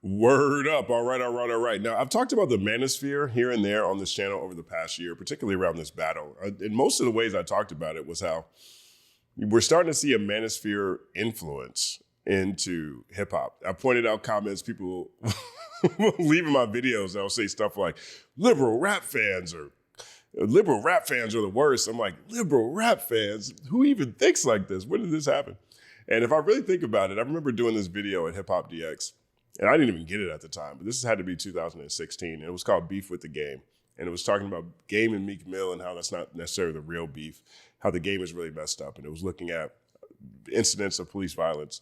Word up. All right, all right, all right. Now, I've talked about the Manosphere here and there on this channel over the past year, particularly around this battle. And most of the ways I talked about it was how we're starting to see a Manosphere influence into hip hop. I pointed out comments people leaving my videos. I'll say stuff like liberal rap fans are the worst. I'm like, liberal rap fans? Who even thinks like this? When did this happen? And if I really think about it, I remember doing this video at Hip Hop DX. And I didn't even get it at the time, but this had to be 2016. And it was called Beef with the Game. And it was talking about Game and Meek Mill and how that's not necessarily the real beef, how the game is really messed up. And it was looking at incidents of police violence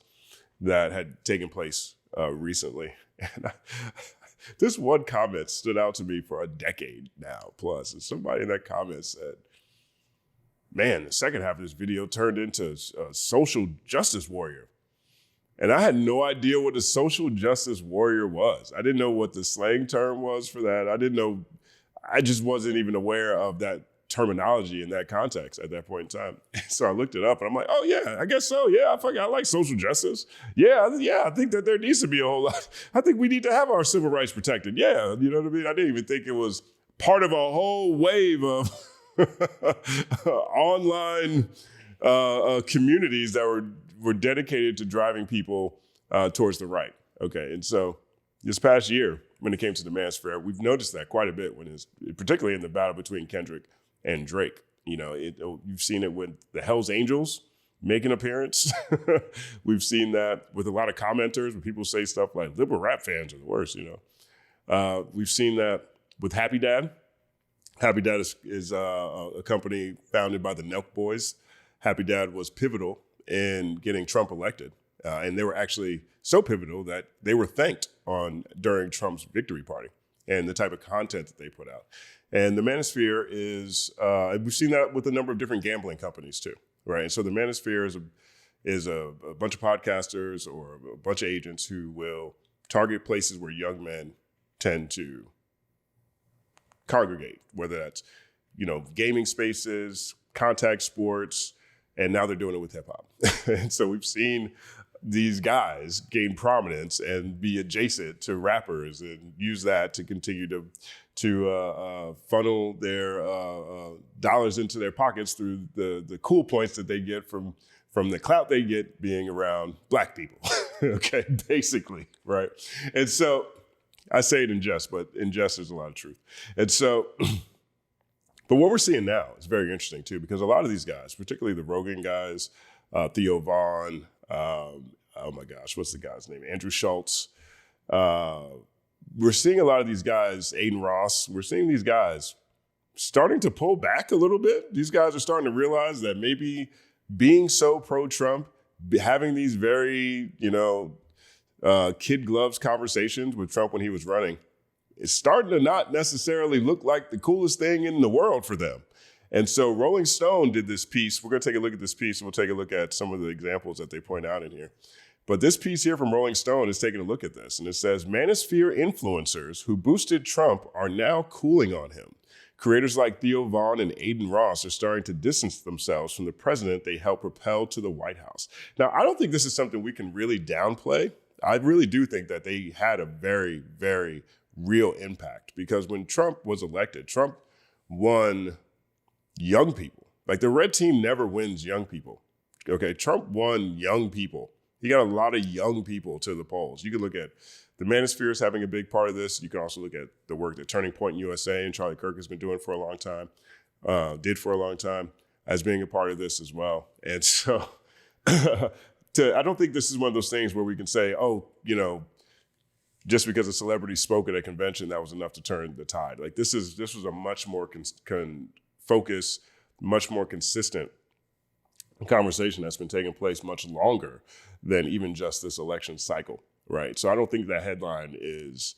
that had taken place recently. And this one comment stood out to me for a decade now plus. And somebody in that comment said, man, the second half of this video turned into a social justice warrior. And I had no idea what a social justice warrior was. I didn't know what the slang term was for that. I just wasn't even aware of that terminology in that context at that point in time. So I looked it up and I'm like, oh yeah, I guess so. Yeah, I like social justice. Yeah, I think that there needs to be a whole lot. I think we need to have our civil rights protected. Yeah, you know what I mean? I didn't even think it was part of a whole wave of online communities that were dedicated to driving people towards the right. Okay, and so this past year, when it came to the Manosphere, we've noticed that quite a bit particularly in the battle between Kendrick and Drake. You know, you've seen it with the Hells Angels make an appearance. We've seen that with a lot of commenters when people say stuff like liberal rap fans are the worst, you know. We've seen that with Happy Dad. Happy Dad is a company founded by the Nelk Boys. Happy Dad was pivotal in getting Trump elected. And they were actually so pivotal that they were thanked during Trump's victory party and the type of content that they put out. And the Manosphere we've seen that with a number of different gambling companies too, right? And so the Manosphere is a bunch of podcasters or a bunch of agents who will target places where young men tend to congregate, whether that's, you know, gaming spaces, contact sports, and now they're doing it with hip hop. And so we've seen these guys gain prominence and be adjacent to rappers and use that to continue to funnel their dollars into their pockets through the cool points that they get from the clout they get being around black people. Okay, basically, right? And so I say it in jest, but in jest there's a lot of truth. And so but what we're seeing now is very interesting too, because a lot of these guys, particularly the Rogan guys, Theo Vaughn, oh my gosh, what's the guy's name? Andrew Schultz. We're seeing a lot of these guys, Adin Ross, we're seeing these guys starting to pull back a little bit. These guys are starting to realize that maybe being so pro-Trump, having these very, kid gloves conversations with Trump when he was running, is starting to not necessarily look like the coolest thing in the world for them. And so Rolling Stone did this piece. We're going to take a look at this piece, and we'll take a look at some of the examples that they point out in here. But this piece here from Rolling Stone is taking a look at this, and it says, Manosphere influencers who boosted Trump are now cooling on him. Creators like Theo Vaughn and Adin Ross are starting to distance themselves from the president they helped propel to the White House. Now, I don't think this is something we can really downplay. I really do think that they had a very, very real impact, because when Trump was elected, Trump won young people. Like, the red team never wins young people. Okay, Trump won young people. He got a lot of young people to the polls. You can look at the Manosphere is having a big part of this. You can also look at the work that Turning Point USA and Charlie Kirk has been doing for a long time, as being a part of this as well. And so I don't think this is one of those things where we can say, just because a celebrity spoke at a convention, that was enough to turn the tide. Like, this was a much more focused, much more consistent conversation that's been taking place much longer than even just this election cycle, right? So I don't think that headline is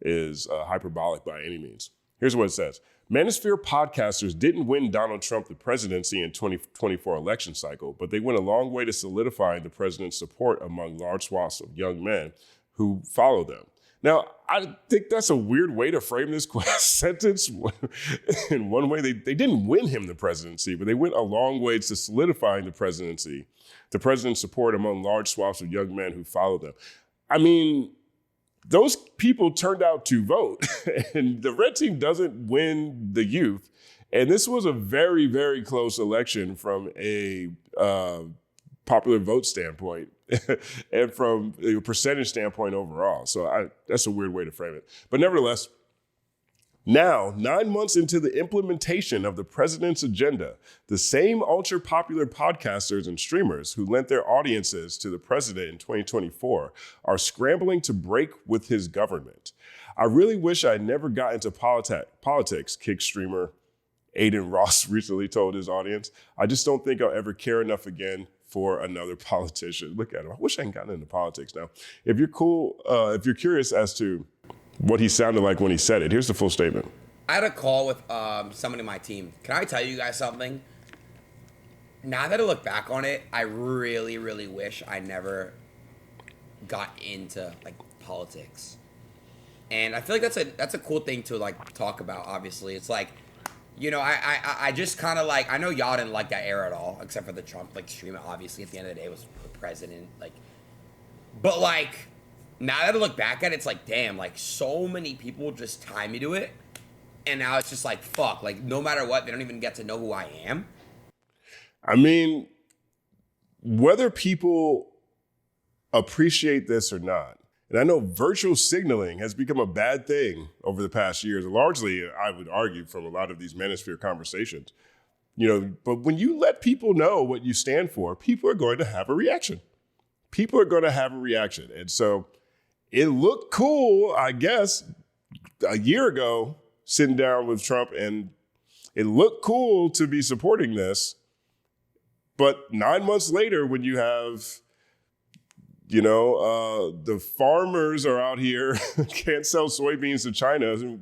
hyperbolic by any means. Here's what it says. Manosphere podcasters didn't win Donald Trump the presidency in 2024 election cycle, but they went a long way to solidifying the president's support among large swaths of young men who follow them. Now, I think that's a weird way to frame this sentence. In one way, they didn't win him the presidency, but they went a long way to solidifying the president's support among large swaths of young men who follow them. I mean, those people turned out to vote, and the red team doesn't win the youth. And this was a very, very close election from a popular vote standpoint and from a percentage standpoint overall. So that's a weird way to frame it. But nevertheless, now, 9 months into the implementation of the president's agenda, the same ultra-popular podcasters and streamers who lent their audiences to the president in 2024 are scrambling to break with his government. I really wish I never got into politics, Kick streamer Adin Ross recently told his audience. I just don't think I'll ever care enough again for another politician. Look at him. I wish I hadn't gotten into politics now. If you're curious as to what he sounded like when he said it, here's the full statement. I had a call with somebody on my team. Can I tell you guys something? Now that I look back on it, I really, really wish I never got into like politics. And I feel like that's a cool thing to like talk about. Obviously, it's like, you know, I just kind of like, I know y'all didn't like that era at all, except for the Trump like stream. Obviously, at the end of the day, it was the president. Like, but like, now that I look back at it, it's like, damn, like so many people just tie me to it. And now it's just like, fuck, like no matter what, they don't even get to know who I am. I mean, whether people appreciate this or not, and I know virtual signaling has become a bad thing over the past years, largely, I would argue, from a lot of these Manosphere conversations. You know, but when you let people know what you stand for, people are going to have a reaction. People are going to have a reaction. And so it looked cool, I guess, a year ago, sitting down with Trump, and it looked cool to be supporting this. But 9 months later, when you have, you know, the farmers are out here, can't sell soybeans to China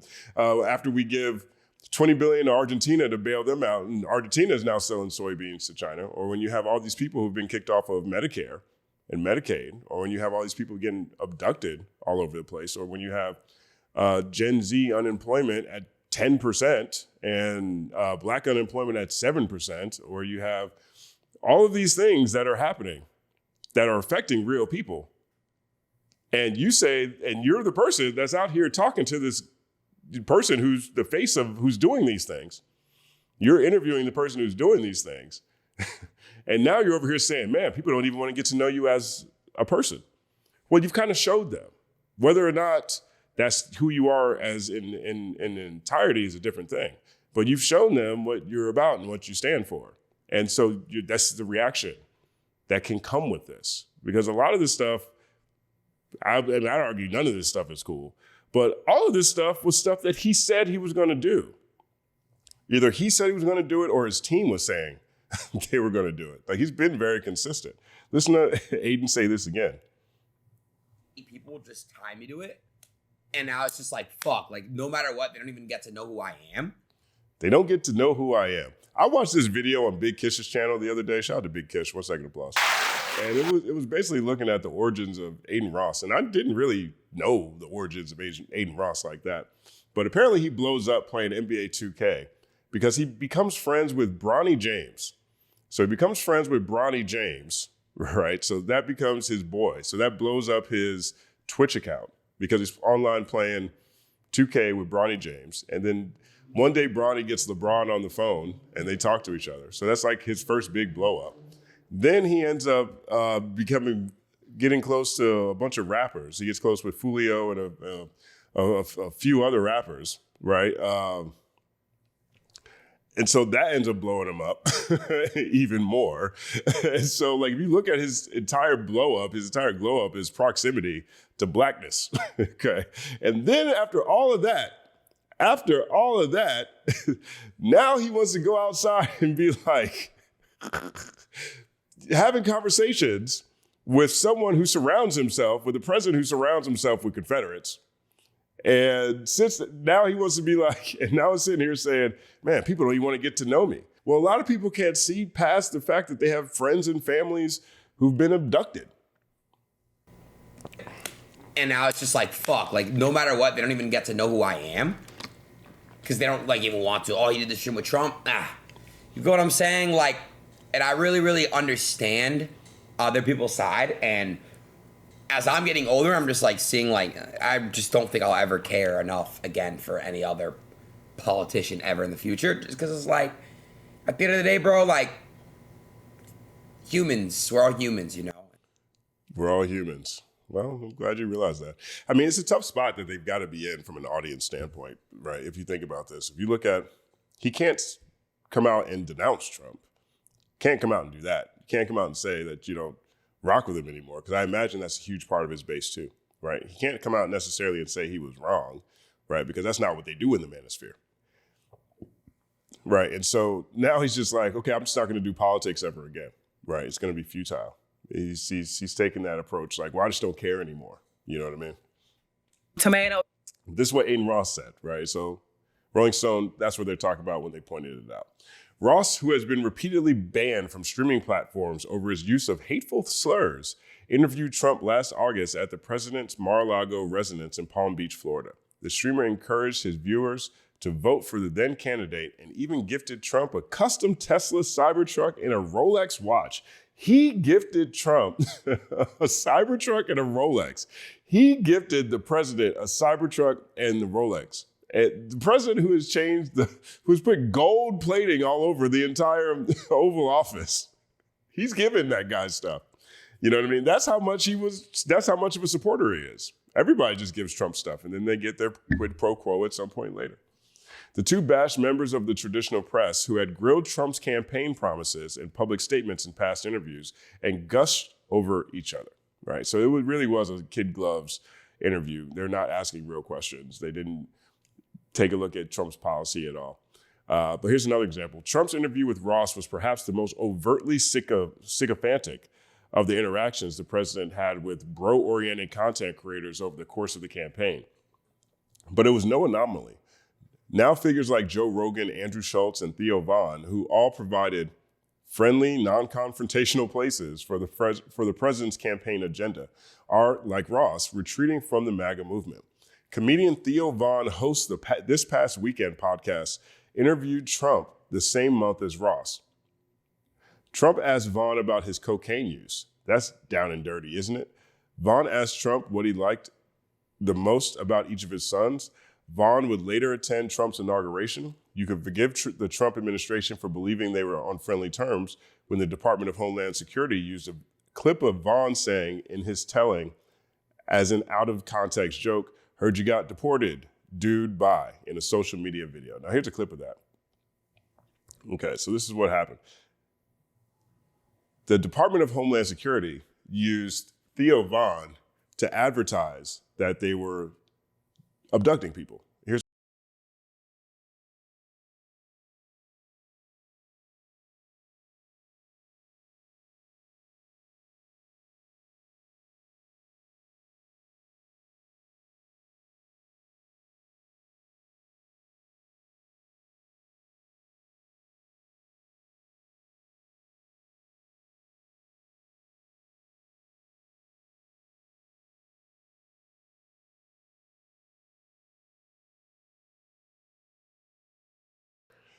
after we give $20 billion to Argentina to bail them out, and Argentina is now selling soybeans to China. Or when you have all these people who've been kicked off of Medicare and Medicaid, or when you have all these people getting abducted all over the place, or when you have Gen Z unemployment at 10% and Black unemployment at 7%, or you have all of these things that are happening that are affecting real people. And you say, and you're the person that's out here talking to this person who's the face of who's doing these things. You're interviewing the person who's doing these things. And now you're over here saying, man, people don't even want to get to know you as a person. Well, you've kind of showed them. Whether or not that's who you are as in entirety is a different thing. But you've shown them what you're about and what you stand for. And so that's the reaction that can come with this. Because a lot of this stuff, I'd argue none of this stuff is cool, but all of this stuff was stuff that he said he was going to do. Either he said he was going to do it or his team was saying they were going to do it. Like, he's been very consistent. Listen to Adin say this again. People just tie me to it. And now it's just like, fuck, like no matter what, they don't even get to know who I am. They don't get to know who I am. I watched this video on Big Kish's channel the other day. Shout out to Big Kish. 1 second applause. And it was basically looking at the origins of Adin Ross. And I didn't really know the origins of Adin Ross like that. But apparently he blows up playing NBA 2K because he becomes friends with Bronny James. So he becomes friends with Bronny James, right? So that becomes his boy. So that blows up his Twitch account because he's online playing 2K with Bronny James. And then one day Bronny gets LeBron on the phone and they talk to each other. So that's like his first big blow up. Then he ends up getting close to a bunch of rappers. He gets close with Fulio and a few other rappers, right? And so that ends up blowing him up even more. And so, like, if you look at his entire glow up is proximity to blackness, okay? And then after all of that, now he wants to go outside and be like, having conversations with someone who surrounds himself, with the president who surrounds himself with Confederates. And since now he wants to be like, and now I'm sitting here saying, man, people don't even want to get to know me. Well, a lot of people can't see past the fact that they have friends and families who've been abducted. And now it's just like, fuck, like no matter what, they don't even get to know who I am. Because they don't like even want to. Oh, he did this shit with Trump. You get what I'm saying? Like, and I really, really understand other people's side. And as I'm getting older, I'm just like seeing like I just don't think I'll ever care enough again for any other politician ever in the future. Just because it's like at the end of the day, bro, like humans, we're all humans, you know. We're all humans. Well, I'm glad you realize that. I mean, it's a tough spot that they've got to be in from an audience standpoint, right? If you think about this, if you look at, he can't come out and denounce Trump. Can't come out and do that. Can't come out and say that you don't rock with him anymore, because I imagine that's a huge part of his base too, right? He can't come out necessarily and say he was wrong, right? Because that's not what they do in the Manosphere, right? And so now he's just like, okay, I'm just not going to do politics ever again, right? It's going to be futile. He's taking that approach, like, well, I just don't care anymore. You know what I mean? Tomato. This is what Adin Ross said, right? So Rolling Stone, that's what they're talking about when they pointed it out. Ross, who has been repeatedly banned from streaming platforms over his use of hateful slurs, interviewed Trump last August at the president's Mar-a-Lago residence in Palm Beach, Florida. The streamer encouraged his viewers to vote for the then candidate and even gifted Trump a custom Tesla Cybertruck and a Rolex watch. He gifted Trump a Cybertruck and a Rolex. He gifted the president a Cybertruck and the Rolex. And the president who's put gold plating all over the entire Oval Office, he's giving that guy stuff. You know what I mean? That's how much of a supporter he is. Everybody just gives Trump stuff, and then they get their quid pro quo at some point later. The two bashed members of the traditional press who had grilled Trump's campaign promises and public statements in past interviews and gushed over each other, right? So it really was a kid gloves interview. They're not asking real questions. They didn't take a look at Trump's policy at all. But here's another example. Trump's interview with Ross was perhaps the most overtly sycophantic of the interactions the president had with bro-oriented content creators over the course of the campaign. But it was no anomaly. Now figures like Joe Rogan, Andrew Schultz, and Theo Von, who all provided friendly, non-confrontational places for the president's campaign agenda, are, like Ross, retreating from the MAGA movement. Comedian Theo Von hosts this past weekend podcast, interviewed Trump the same month as Ross. Trump asked Von about his cocaine use. That's down and dirty, isn't it? Von asked Trump what he liked the most about each of his sons. Von would later attend Trump's inauguration. You could forgive the Trump administration for believing they were on friendly terms when the Department of Homeland Security used a clip of Von saying in his telling, as an out-of-context joke, "Heard you got deported, dude, bye," in a social media video. Now here's a clip of that. Okay, so this is what happened. The Department of Homeland Security used Theo Von to advertise that they were abducting people.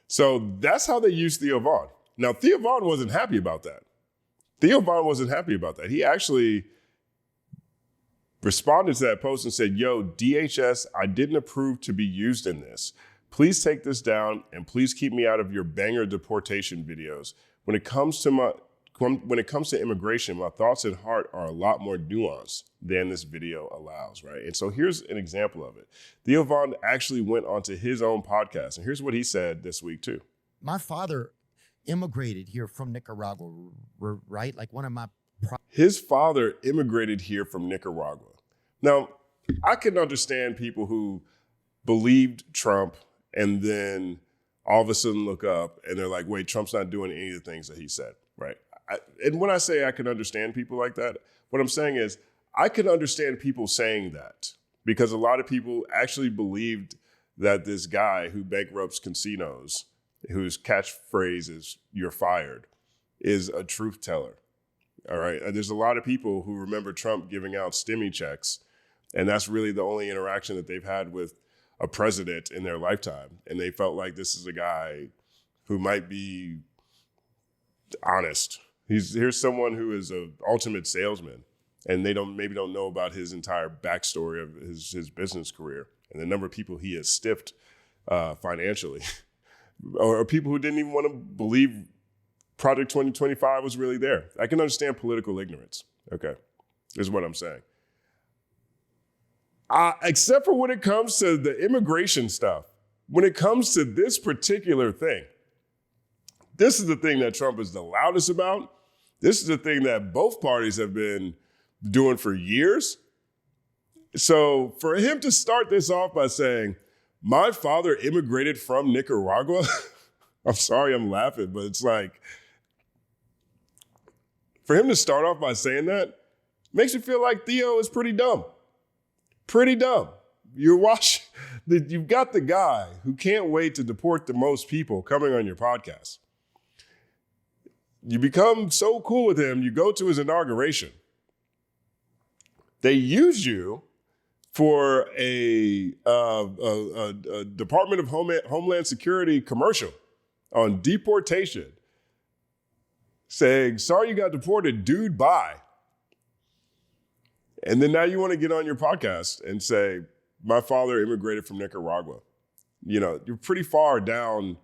So that's how they used Theo Von. Now, Theo Von wasn't happy about that. He actually responded to that post and said, "Yo, DHS, I didn't approve to be used in this. Please take this down and please keep me out of your banger deportation videos. When it comes to immigration, my thoughts and heart are a lot more nuanced than this video allows," right? And so here's an example of it. Theo Von actually went onto his own podcast, and here's what he said this week too. My father immigrated here from Nicaragua, right? Like one of my... His father immigrated here from Nicaragua. Now, I can understand people who believed Trump and then all of a sudden look up and they're like, wait, Trump's not doing any of the things that he said, right? And when I say I can understand people like that, what I'm saying is I can understand people saying that because a lot of people actually believed that this guy who bankrupts casinos, whose catchphrase is "you're fired," is a truth teller. All right. There's a lot of people who remember Trump giving out stimmy checks, and that's really the only interaction that they've had with a president in their lifetime. And they felt like this is a guy who might be honest. Here's someone who is an ultimate salesman. and they maybe don't know about his entire backstory of his business career and the number of people he has stiffed financially, or people who didn't even want to believe Project 2025 was really there. I can understand political ignorance. Okay, is what I'm saying. Except for when it comes to the immigration stuff, when it comes to this particular thing, this is the thing that Trump is the loudest about. This is the thing that both parties have been doing for years. So for him to start this off by saying, my father immigrated from Nicaragua, I'm sorry I'm laughing, but it's like, for him to start off by saying that makes you feel like Theo is pretty dumb. Pretty dumb. You've got the guy who can't wait to deport the most people coming on your podcast. You become so cool with him, you go to his inauguration. They use you for a Department of Homeland Security commercial on deportation, saying, sorry you got deported, dude, bye. And then now you want to get on your podcast and say, my father immigrated from Nicaragua. You know, you're pretty far down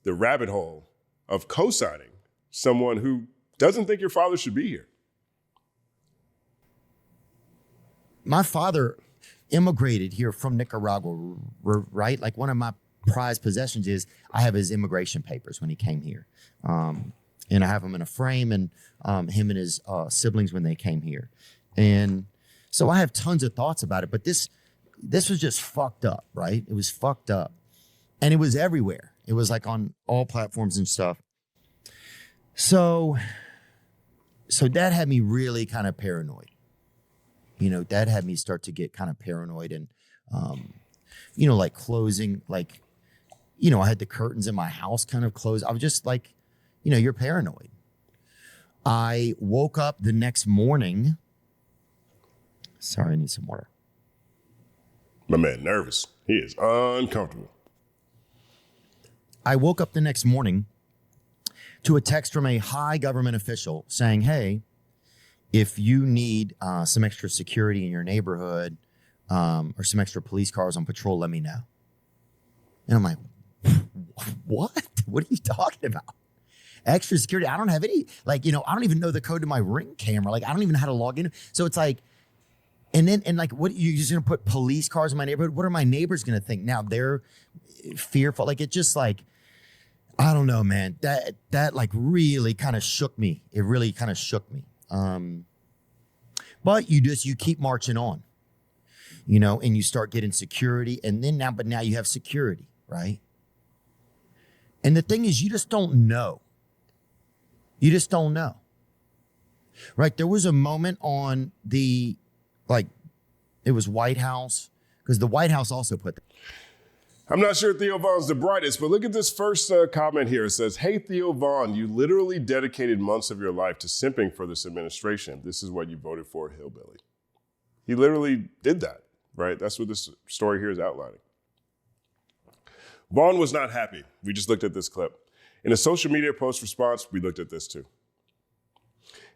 the rabbit hole of co-signing someone who doesn't think your father should be here. My father immigrated here from Nicaragua, right? Like one of my prized possessions is I have his immigration papers when he came here. And I have them in a frame, and him and his siblings when they came here. And so I have tons of thoughts about it, but this was just fucked up, right? It was fucked up. And it was everywhere. It was like on all platforms and stuff. So that had me really kind of paranoid. You know, that had me start to get kind of paranoid and, you know, like closing, like, you know, I had the curtains in my house kind of closed. I was just like, you know, you're paranoid. I woke up the next morning. Sorry, I need some water. My man, nervous. He is uncomfortable. I woke up the next morning to a text from a high government official saying, hey, if you need some extra security in your neighborhood or some extra police cars on patrol, let me know. And I'm like, what? What are you talking about? Extra security? I don't have any, like, you know, I don't even know the code to my Ring camera. Like, I don't even know how to log in. So it's like, and like, what, you're just going to put police cars in my neighborhood? What are my neighbors going to think? Now they're fearful. Like, it just like, I don't know, man. That like really kind of shook me. It really kind of shook me. But you keep marching on, you know, and you start getting security. And then now you have security, right? And the thing is, you just don't know. You just don't know. Right? There was a moment on the, like, it was White House, because the White House also put that. I'm not sure Theo Von's the brightest, but look at this first comment here. It says, hey, Theo Von, you literally dedicated months of your life to simping for this administration. This is what you voted for, hillbilly. He literally did that, right? That's what this story here is outlining. Vaughn was not happy. We just looked at this clip. In a social media post response, we looked at this too.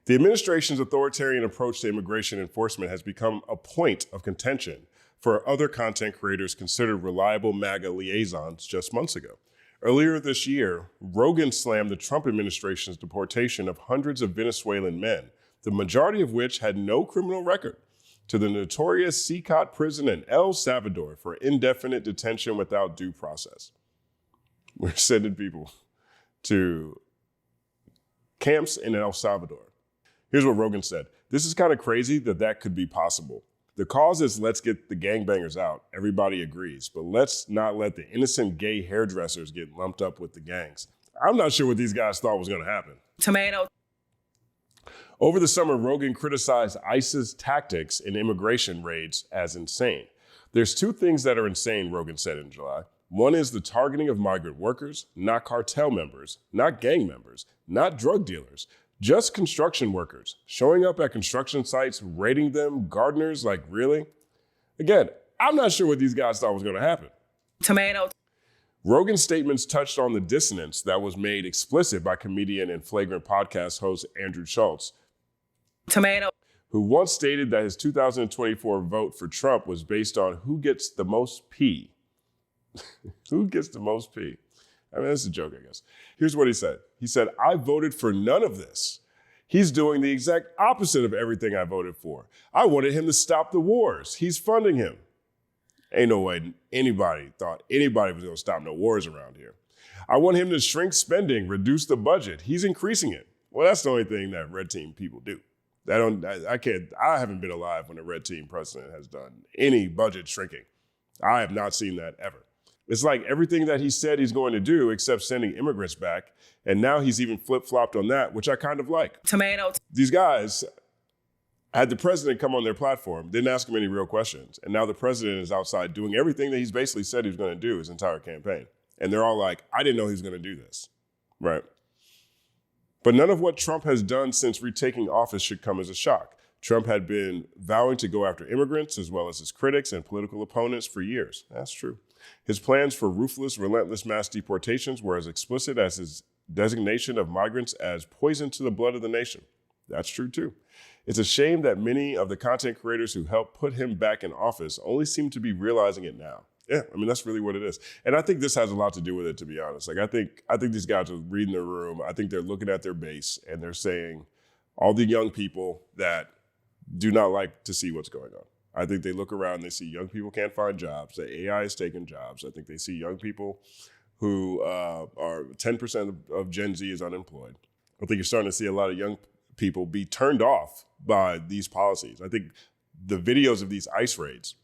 The administration's authoritarian approach to immigration enforcement has become a point of contention for other content creators considered reliable MAGA liaisons just months ago. Earlier this year, Rogan slammed the Trump administration's deportation of hundreds of Venezuelan men, the majority of which had no criminal record, to the notorious CCOT prison in El Salvador for indefinite detention without due process. We're sending people to camps in El Salvador. Here's what Rogan said. This is kind of crazy that could be possible. The cause is let's get the gangbangers out. Everybody agrees. But let's not let the innocent gay hairdressers get lumped up with the gangs. I'm not sure what these guys thought was going to happen. Tomato. Over the summer, Rogan criticized ICE's tactics in immigration raids as insane. There's two things that are insane, Rogan said in July. One is the targeting of migrant workers, not cartel members, not gang members, not drug dealers. Just construction workers, showing up at construction sites, raiding them, gardeners, like really? Again, I'm not sure what these guys thought was going to happen. Tomato. Rogan's statements touched on the dissonance that was made explicit by comedian and Flagrant podcast host Andrew Schultz, Tomato. who once stated that his 2024 vote for Trump was based on who gets the most pee. Who gets the most pee? I mean, that's a joke, I guess. Here's what he said. He said, I voted for none of this. He's doing the exact opposite of everything I voted for. I wanted him to stop the wars. He's funding him. Ain't no way anybody thought anybody was going to stop no wars around here. I want him to shrink spending, reduce the budget. He's increasing it. Well, that's the only thing that red team people do. I haven't been alive when a red team president has done any budget shrinking. I have not seen that ever. It's like everything that he said he's going to do except sending immigrants back. And now he's even flip-flopped on that, which I kind of like. Tomatoes. These guys had the president come on their platform, didn't ask him any real questions. And now the president is outside doing everything that he's basically said he was going to do his entire campaign. And they're all like, I didn't know he was going to do this, right? But none of what Trump has done since retaking office should come as a shock. Trump had been vowing to go after immigrants as well as his critics and political opponents for years. That's true. His plans for ruthless, relentless mass deportations were as explicit as his designation of migrants as poison to the blood of the nation. That's true too. It's a shame that many of the content creators who helped put him back in office only seem to be realizing it now. Yeah, I mean, that's really what it is. And I think this has a lot to do with it, to be honest. Like, I think these guys are reading their room. I think they're looking at their base and they're saying, all the young people that do not like to see what's going on. I think they look around and they see young people can't find jobs. The AI is taking jobs. I think they see young people who are 10% of Gen Z is unemployed. I think you're starting to see a lot of young people be turned off by these policies. I think the videos of these ICE raids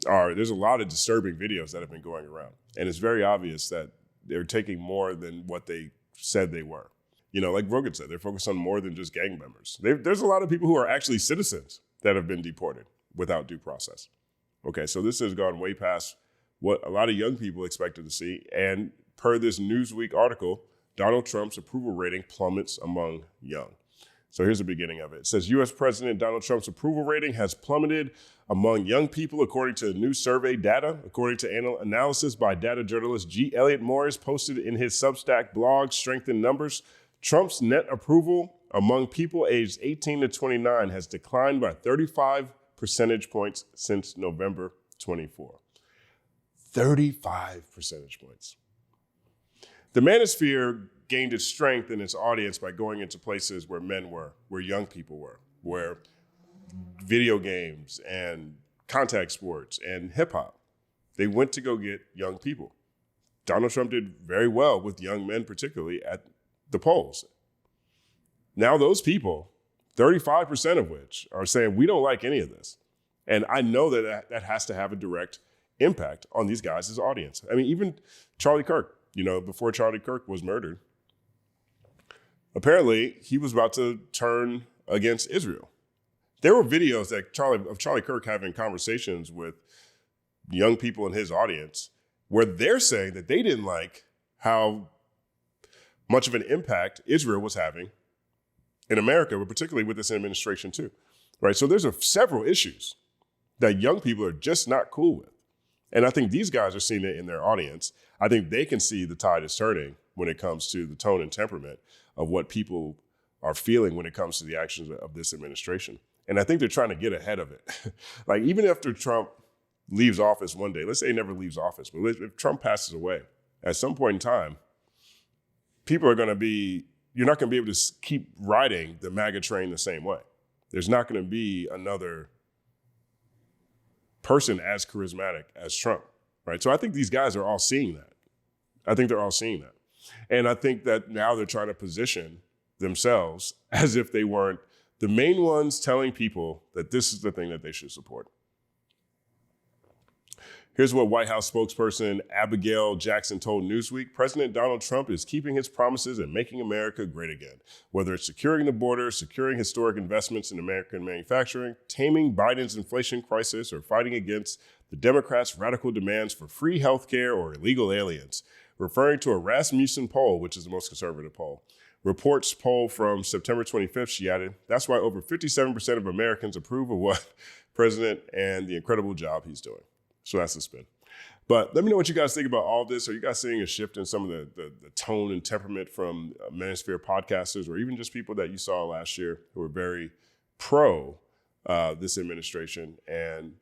there's a lot of disturbing videos that have been going around. And it's very obvious that they're taking more than what they said they were. You know, like Rogan said, they're focused on more than just gang members. There's a lot of people who are actually citizens that have been deported without due process. Okay, so this has gone way past what a lot of young people expected to see. And per this Newsweek article, Donald Trump's approval rating plummets among young. So here's the beginning of it. It says, U.S. President Donald Trump's approval rating has plummeted among young people, according to new survey data. According to analysis by data journalist G. Elliott Morris, posted in his Substack blog, Strength in Numbers, Trump's net approval among people aged 18 to 29 has declined by 35 percentage points since November 24. 35 percentage points. The Manosphere gained its strength in its audience by going into places where men were, where young people were, where video games and contact sports and hip hop. They went to go get young people. Donald Trump did very well with young men, particularly at the polls. Now those people, 35% of which are saying, we don't like any of this. And I know that has to have a direct impact on these guys' audience. I mean, even Charlie Kirk, before Charlie Kirk was murdered, apparently he was about to turn against Israel. There were videos of Charlie Kirk having conversations with young people in his audience where they're saying that they didn't like how much of an impact Israel was having in America, but particularly with this administration too, right? So there's several issues that young people are just not cool with. And I think these guys are seeing it in their audience. I think they can see the tide is turning when it comes to the tone and temperament of what people are feeling when it comes to the actions of this administration. And I think they're trying to get ahead of it. Like, even after Trump leaves office one day, let's say he never leaves office, but if Trump passes away, at some point in time, people are going to be, you're not going to be able to keep riding the MAGA train the same way. There's not going to be another person as charismatic as Trump, right? So I think these guys are all seeing that. I think they're all seeing that. And I think that now they're trying to position themselves as if they weren't the main ones telling people that this is the thing that they should support. Here's what White House spokesperson Abigail Jackson told Newsweek. President Donald Trump is keeping his promises and making America great again. Whether it's securing the border, securing historic investments in American manufacturing, taming Biden's inflation crisis, or fighting against the Democrats' radical demands for free health care or illegal aliens. Referring to a Rasmussen poll, which is the most conservative poll, reports poll from September 25th, she added, that's why over 57% of Americans approve of what President and the incredible job he's doing. So that's the spin. But let me know what you guys think about all this. Are you guys seeing a shift in some of the tone and temperament from Manosphere podcasters, or even just people that you saw last year who were very, pro this administration and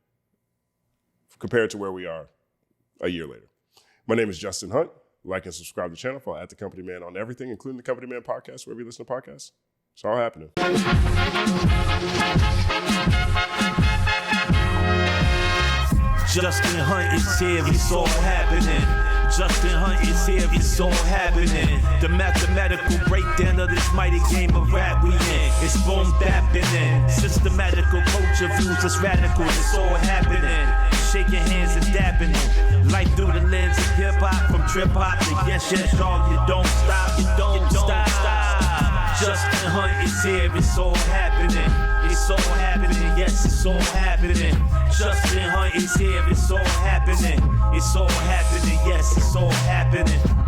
compared to where we are a year later. My name is Justin Hunt. Like and subscribe to the channel. Follow at The Company Man on everything, including The Company Man podcast, wherever you listen to podcasts. It's all happening. Justin Hunt is here, it's all happening. Justin Hunt is here, it's all happening. The mathematical breakdown of this mighty game of rap we in. It's boom bapping. Systematical culture views us radical, it's all happening. Shaking hands and dapping it. Life through the lens of hip hop, from trip hop to yes, dog. You don't stop, you don't stop. Justin Hunt is here, it's all happening. It's all happening, yes, it's all happening. Justin Hunt is here, it's all happening. It's all happening, yes, it's all happening.